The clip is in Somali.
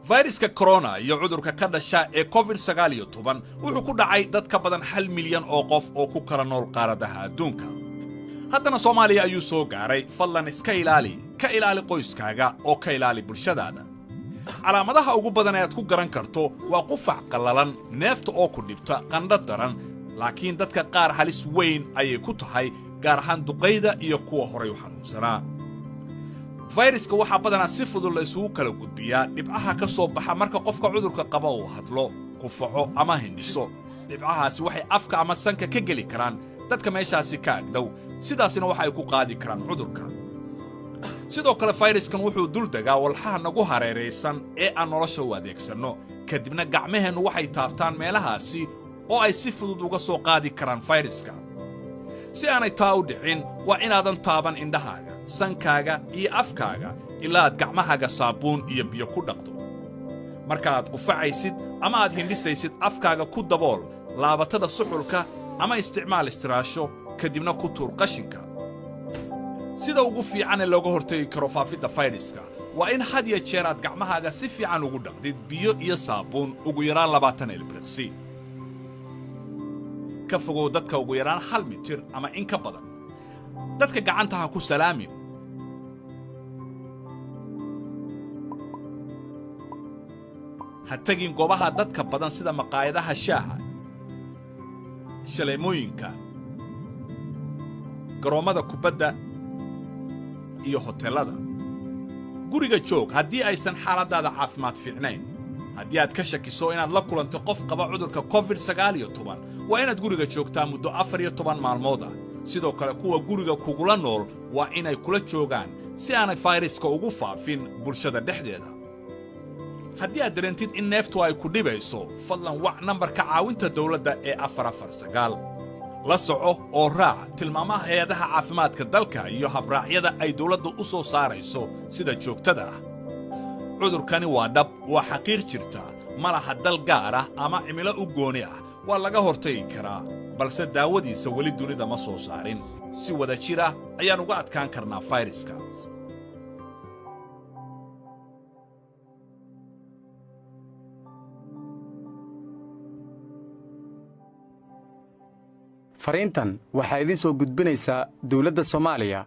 فيروسka corona iyo cudurka ka dhasha ee COVID-19 wuxuu ku dhacay dad ka badan 1 milyan oo qof oo ku kala nool qaaradaha adduunka. haddana Soomaaliya ayuu soo gaaray, fadlan iska ilaali qoyskaaga oo ka ilaali bulshadaada. calaamadaha ugu badan ee aad ku garan karto waa qufac qallalan, neefta oo ku dhibta, qandho daran, laakiin dadka qaar halis weyn ayay ku tahay, gaar ahaan duqeyda iyo kuwa horay u xanuunsanaa. fayraska waxaa badanaa si fudud la isugu kala gudbiyaa dhibcaha ka soo baxa marka qofka cudurka qaba uu hadlo, qufaco ama hindhiso. dhibcahaasi waxay afka ama sanka ka geli karaan dadka meeshaasi ka agdhow, sidaasina waxa ay ku qaadi karaan cudurka. sidoo kale fayraskan wuxuu dul degaa walxaha nagu hareeraysan ee aan nolosha u adeegsanno, kadibna gacmaheennu waxay taabtaan meelahaasi oo ay si fudud uga soo qaadi karaan fayraska. si aanay taa u dhicin, waa inaadan taaban indhahaaga, sankaaga iyo afkaaga ilaa aad gacmahaaga saabuun iyo biyo ku dhaqdo. marka aad qufacaysid ama aad hindhisaysid, afkaaga ku dabool laabatada suxulka ama isticmaal istiraasho, kadibna ku tuur qashinka. sida ugu fiican ee looga hortagi karo faafidda fayraska waa in had iyo jeer aad gacmahaaga si fiican ugu dhaqdid biyo iyo saabuun ugu yaraan 20 ilbiriqsi. ka fogow dadka ugu yaraan 1 mitir ama in ka badan. dadka gacanta ha ku salaamin. ha tagin goobaha dadka badan sida maqaayadaha shaaha, shaleemooyinka, garoomada kubadda iyo hoteelada. guriga joog haddii aysan xaaladaada caafimaad fiicnayn. haddii aad ka shakiso inaad la kulanto qof qaba cudurka COVID-19 waa inaad guriga joogtaa muddo 14 maalmood ah. sidoo kale kuwa guriga kugula nool waa inay kula joogaan si aanay fayraska ugu faafin bulshada dhexdeeda. haddii aad dareentid in neeftu ay ku dhibayso, fadlan wac nambarka caawinta dawladda ee 449. la soco oo raac tilmaamaha hay'adaha caafimaadka dalka iyo habraacyada ay dawladdu u soo saarayso sida joogtada ah. cudurkani waa dhab, waa xaqiiq jirta, ma laha dal gaar ah ama cimilo u gooni ah. waa laga hortagi karaa, balse daawadiisa weli dunida ma soo saarin. si wada jir ah ayaan uga adkaan karnaa fayraska. fariintan waxaa idin soo gudbinaysaa dawladda Soomaaliya